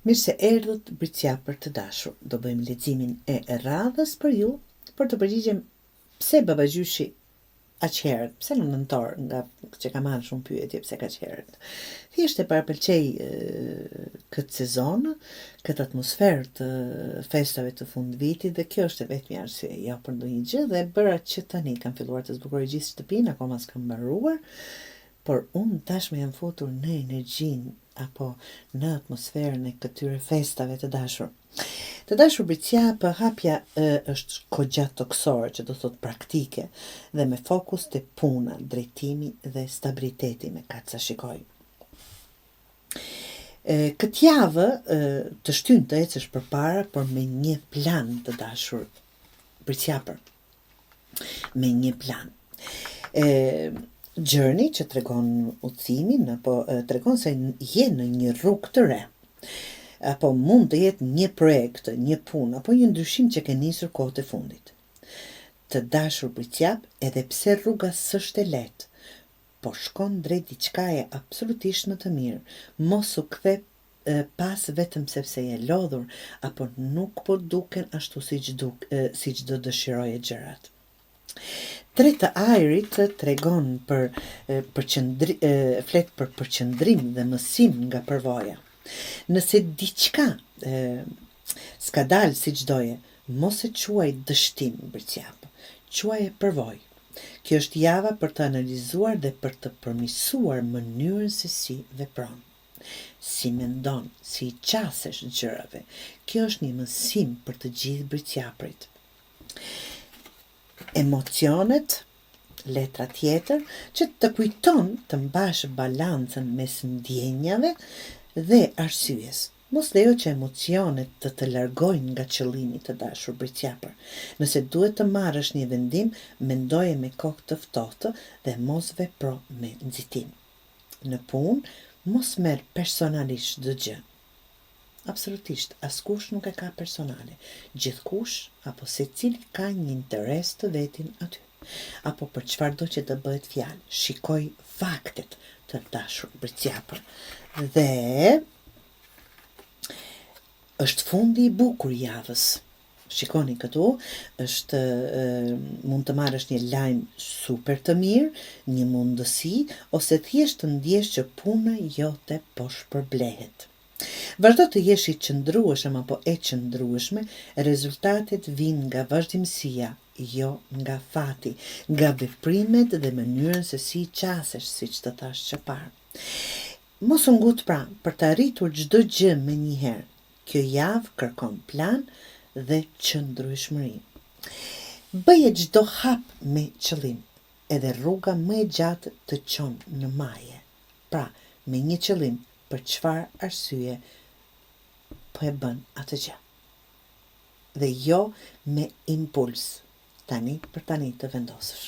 Mirë se erdhët Britqapër të dashur. Do bëjmë leximin e radhës për ju, për të përgjigjem pse babagjyshi aq herët, pse në nëntor, nga që ka marrë shumë pyetje pse kaq herët. Thjesht e parapëlqej këtë sezon, këtë atmosferë të festave të fundvitit dhe kjo është e vetmja arsye, jo për ndonjë gjë dhe bëra që tani kam filluar të zbukuroj gjithë shtëpinë, akoma s'kam mbaruar, por unë tashmë jam futur në energjinë apo në atmosferën e këtyre festave të dashur. Të dashur Britqapë, hapja është kogjatoksore, që do thot praktike, dhe me fokus të puna, drejtimi dhe stabiliteti me kaca shikoj. Këtë javë të shtyn të ecësh përpara, por me një plan të dashur Britqapër. Me një plan. Journey që tregon udhëtimin apo tregon se je në një rrugë të re, apo mund të jetë një projekt, një punë apo një ndryshim që ke nisur kohët e fundit. Të dashur Britqap, edhe pse rruga s'është e lehtë, po shkon drejt diçkaje absolutisht në të mirë. Mos u kthe pas vetëm sepse je lodhur apo nuk po duken ashtu siç do dëshiroje gjërat. Treta ajrit tregon flet për përqendrim dhe mësim nga përvoja. Nëse diçka s'ka dalë siç doje, mos e quaj dështim Britqap, quaj e përvojë. Kjo është java për të analizuar dhe për të përmirësuar mënyrën se si vepron. Si mendon, si i qasesh gjërave. Kjo është një mësim për të gjithë Britqapërit. Emocionet, letra tjetër, që të kujton të mbash balancën mes ndjenjave dhe arsyes. Mos lejo që emocionet të largojnë nga qëllimi të dashur Britqapër. Nëse duhet të marrësh një vendim, mendoje me kokë të ftohtë dhe mos vepro me nxitim. Në punë, mos merr personalisht çdo gjë. Absolutisht, askush nuk e ka personale. Gjithkush apo secili ka një interes të vetin aty. Apo për çfarëdo që të bëhet fjalë. Shikoj faktet të dashur Britqapër. Dhe është fundi i bukur i javës. Shikoni këtu, mund të marrësh një lajm super të mirë, një mundësi, ose thjesht të ndjesh që puna jote po shpërblehet. Vazhdo të jesh i qëndrueshëm apo e qëndrueshme, rezultatet vijnë nga vazhdimësia, jo nga fati, nga veprimet dhe mënyrën se si qasesh, siç të thash që parë. Mos u ngut pra për të arritur çdo gjë me një herë. Kjo javë kërkon plan dhe qëndrueshmëri. Bëje çdo hap me qëllim, edhe rruga më e gjatë të çon në maje. Pra, me një qëllim, për çfarë arsye po e bën atë gjë. Dhe jo me impuls, tani për tani të vendosësh.